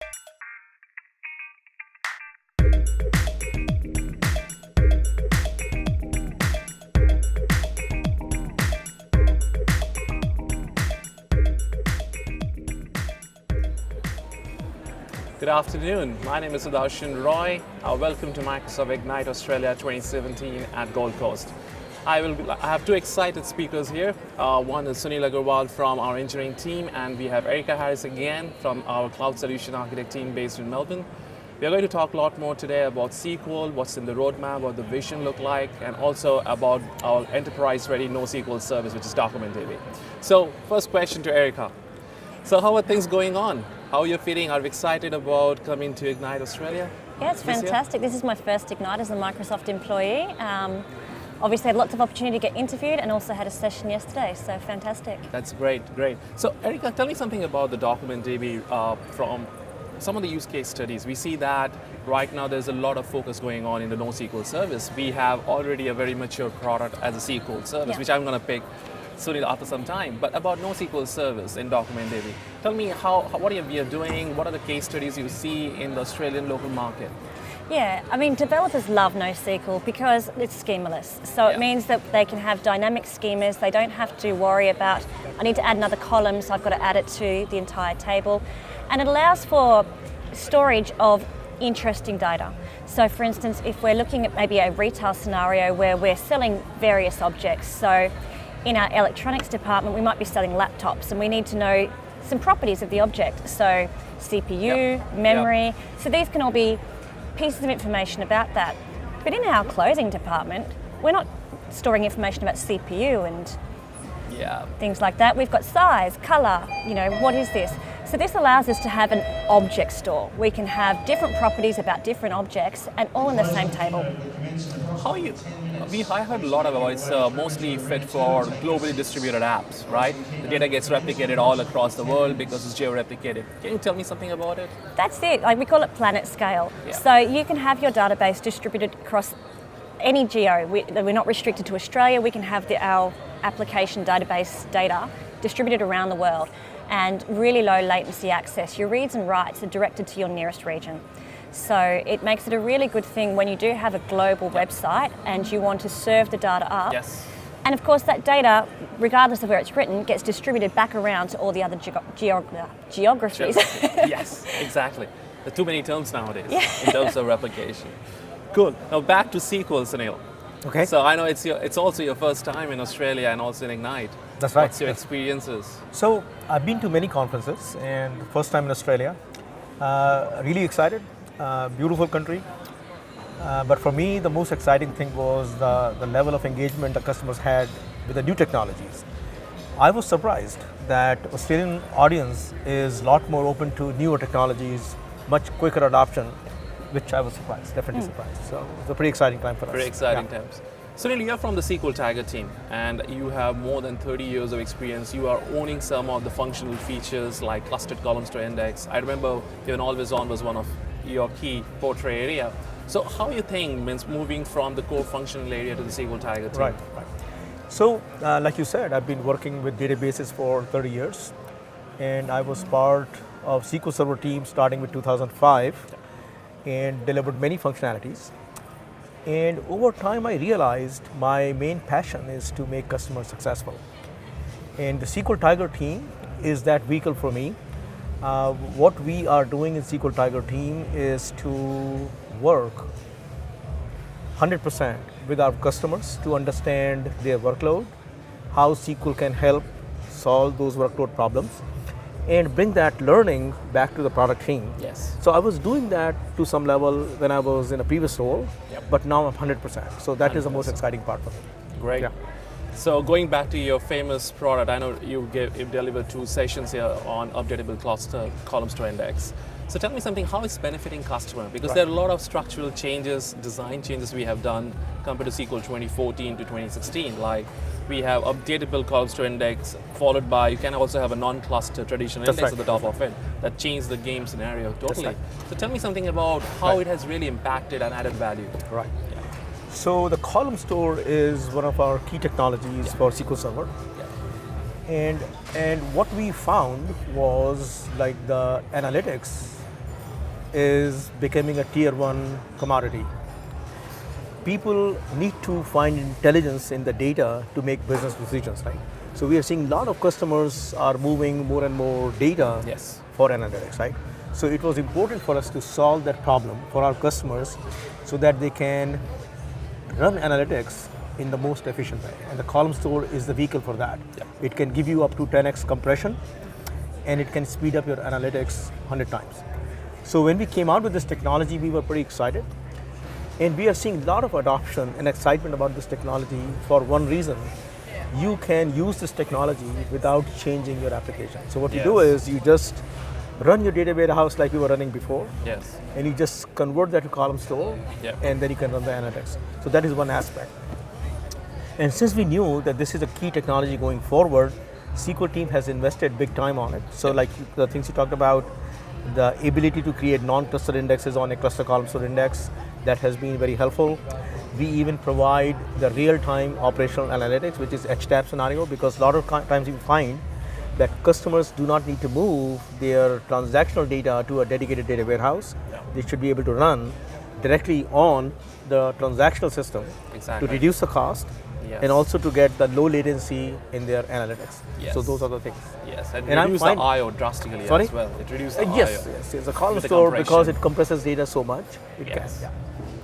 Good afternoon. My name is Sudershan Roy. Welcome to Microsoft Ignite Australia 2017 at Gold Coast. I have two excited speakers here. One is Sunil Agarwal from our engineering team, and we have Erika Harris again from our cloud solution architect team based in Melbourne. We are going to talk a lot more today about SQL, what's in the roadmap, what the vision look like, and also about our enterprise-ready NoSQL service, which is DocumentDB. So, first question to Erika. So, how are things going on? How are you feeling? Are you excited about coming to Ignite Australia? Yeah, it's fantastic. This is my first Ignite as a Microsoft employee. Obviously had lots of opportunity to get interviewed and also had a session yesterday, so fantastic. That's great. So Erika, tell me something about the DocumentDB from some of the use case studies. We see that right now there's a lot of focus going on in the NoSQL service. We have already a very mature product as a SQL service, which I'm going to pick Sunil after some time. But about NoSQL service in DocumentDB, tell me what are you doing? What are the case studies you see in the Australian local market? Yeah, I mean, developers love NoSQL because it's schemaless. So it means that they can have dynamic schemas. They don't have to worry about, I need to add another column, so I've got to add it to the entire table. And it allows for storage of interesting data. So for instance, if we're looking at maybe a retail scenario where we're selling various objects, so in our electronics department, we might be selling laptops and we need to know some properties of the object. So CPU, memory, so these can all be pieces of information about that. But in our closing department, we're not storing information about CPU and things like that. We've got size, color, what is this? So this allows us to have an object store. We can have different properties about different objects and all in the same table. I heard a lot about it's mostly fit for globally distributed apps, right? The data gets replicated all across the world because it's geo-replicated. Can you tell me something about it? That's it. We call it planet scale. Yeah. So you can have your database distributed across any geo. We're not restricted to Australia. We can have our application database data distributed around the world, and really low latency access. Your reads and writes are directed to your nearest region. So it makes it a really good thing when you do have a global website and you want to serve the data up. Yes. And of course that data, regardless of where it's written, gets distributed back around to all the other geographies. Yes, exactly. There are too many terms nowadays in terms of replication. Cool. Now back to SQL, Sunil. Okay. So I know it's also your first time in Australia and also in Ignite. That's right. What's your experiences? So I've been to many conferences and first time in Australia. Really excited. Beautiful country. But for me, the most exciting thing was the level of engagement the customers had with the new technologies. I was surprised that Australian audience is a lot more open to newer technologies, much quicker adoption, which I was surprised, definitely surprised. So it's a pretty exciting time for us. Very exciting times. Sunil, you're from the SQL Tiger team and you have more than 30 years of experience. You are owning some of the functional features like clustered columns to index. I remember even Always On was one of your key portray area. So how you think means moving from the core functional area to the SQL Tiger team? Right. So like you said, I've been working with databases for 30 years and I was part of SQL Server team starting with 2005 and delivered many functionalities. And over time I realized my main passion is to make customers successful. And the SQL Tiger team is that vehicle for me. What we are doing in SQL Tiger team is to work 100% with our customers to understand their workload, how SQL can help solve those workload problems, and bring that learning back to the product team. Yes. So I was doing that to some level when I was in a previous role, but now I'm 100%. So that 100%. Is the most exciting part for me. Great. Yeah. So going back to your famous product, I know you delivered 2 sessions here on updatable cluster columns to index. So tell me something, how it's benefiting customer? Because there are a lot of structural changes, design changes we have done compared to SQL 2014 to 2016. Like we have updatable columns to index, followed by, you can also have a non-cluster traditional index at the top of it. That changed the game scenario totally. So tell me something about how it has really impacted and added value. Right. Yeah. So the column store is one of our key technologies for SQL Server. And what we found was like the analytics is becoming a tier one commodity. People need to find intelligence in the data to make business decisions, right? So we are seeing a lot of customers are moving more and more data Yes. for analytics, right? So it was important for us to solve that problem for our customers so that they can run analytics in the most efficient way. And the column store is the vehicle for that. Yep. It can give you up to 10x compression and it can speed up your analytics 100 times. So when we came out with this technology, we were pretty excited. And we are seeing a lot of adoption and excitement about this technology for one reason. You can use this technology without changing your application. So what you do is you just run your data warehouse like you were running before, Yes. and you just convert that to column store, Yep. and then you can run the analytics. So that is one aspect. And since we knew that this is a key technology going forward, SQL team has invested big time on it. So like the things you talked about, the ability to create non-clustered indexes on a cluster column store index, that has been very helpful. We even provide the real-time operational analytics, which is HTAP scenario, because a lot of times you find that customers do not need to move their transactional data to a dedicated data warehouse. Yeah. They should be able to run directly on the transactional system Exactly. to reduce the cost Yes. and also to get the low latency in their analytics. Yes. So those are the things. Yes, and, And I'm reduce the fine- I/O drastically Sorry? as well. It reduces the Yes, I/O. yes, it's a column With the store because compression. it compresses data so much. It Yes. can. Yeah.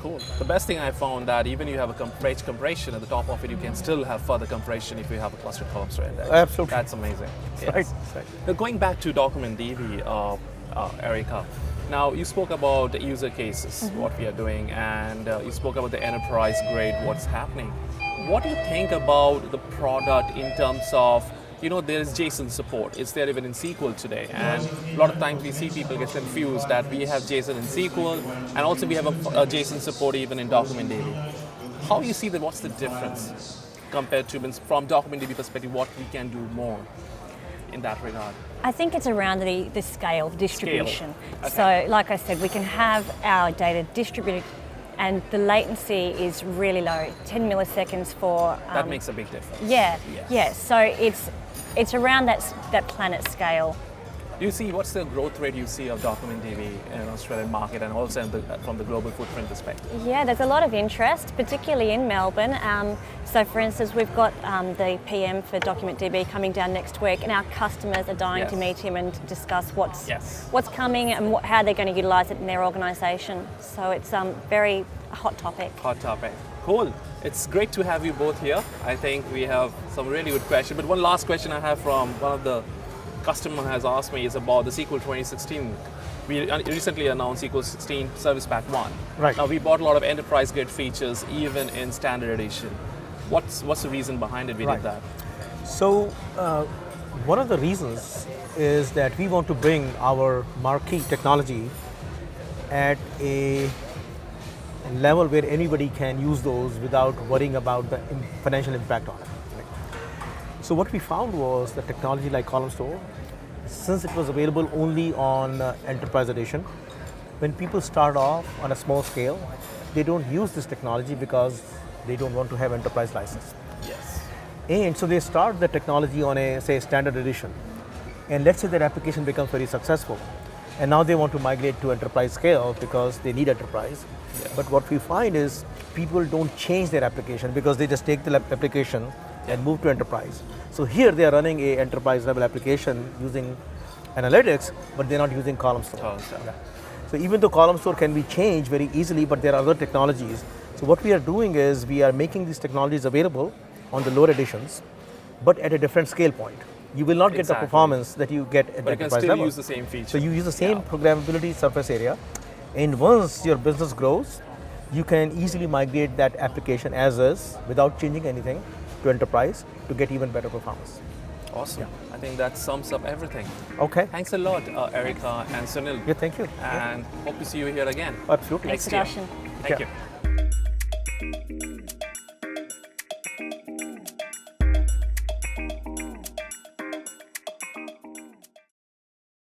Cool. The best thing I found that even you have a compression at the top of it, you can still have further compression if you have a cluster column store index. Absolutely. That's amazing. Yes. Right. Right. Now, going back to DocumentDB, Erika, now you spoke about the user cases, what we are doing, and you spoke about the enterprise grade, what's happening. What do you think about the product in terms of, there is JSON support. It's there even in SQL today. And a lot of times we see people get confused that we have JSON in SQL, and also we have a JSON support even in DocumentDB. How you see that, what's the difference compared to, from DocumentDB perspective, what we can do more in that regard? I think it's around the scale, the distribution. Okay. So like I said, we can have our data distributed and the latency is really low, 10 milliseconds for... That makes a big difference. Yeah, Yes. yeah. So it's around that planet scale. Do you see, what's the growth rate you see of DocumentDB in Australian market and also from the global footprint perspective? Yeah, there's a lot of interest, particularly in Melbourne. So for instance, we've got the PM for DocumentDB coming down next week, and our customers are dying to meet him and discuss what's coming and how they're going to utilise it in their organisation. So it's very hot topic. Hot topic. Cool. It's great to have you both here. I think we have some really good questions. But one last question I have from one of the customer has asked me is about the SQL 2016. We recently announced SQL 16 Service Pack 1. Right. Now we bought a lot of enterprise grade features even in standard edition. What's the reason behind it we did that? So one of the reasons is that we want to bring our marquee technology at a level where anybody can use those without worrying about the financial impact on it. So what we found was that technology like column store, since it was available only on enterprise edition, when people start off on a small scale, they don't use this technology because they don't want to have enterprise license. Yes. And so they start the technology on a, say, standard edition. And let's say their application becomes very successful. And now they want to migrate to enterprise scale because they need enterprise. Yeah. But what we find is people don't change their application because they just take the application and move to enterprise. So here they are running a enterprise level application using analytics, but they're not using column store. Column store. Yeah. So even though column store can be changed very easily, but there are other technologies. So what we are doing is we are making these technologies available on the lower editions, but at a different scale point. You will not get the performance that you get at But the you can enterprise still level. use the same feature. So you use the same programmability surface area, and once your business grows, you can easily migrate that application as is without changing anything to enterprise to get even better performance. Awesome. I think that sums up everything. Okay. Thanks a lot, Erika and Sunil. Yeah, thank you. And hope to see you here again. Absolutely. Thanks, next year. Sudershan. Thank Yeah. you.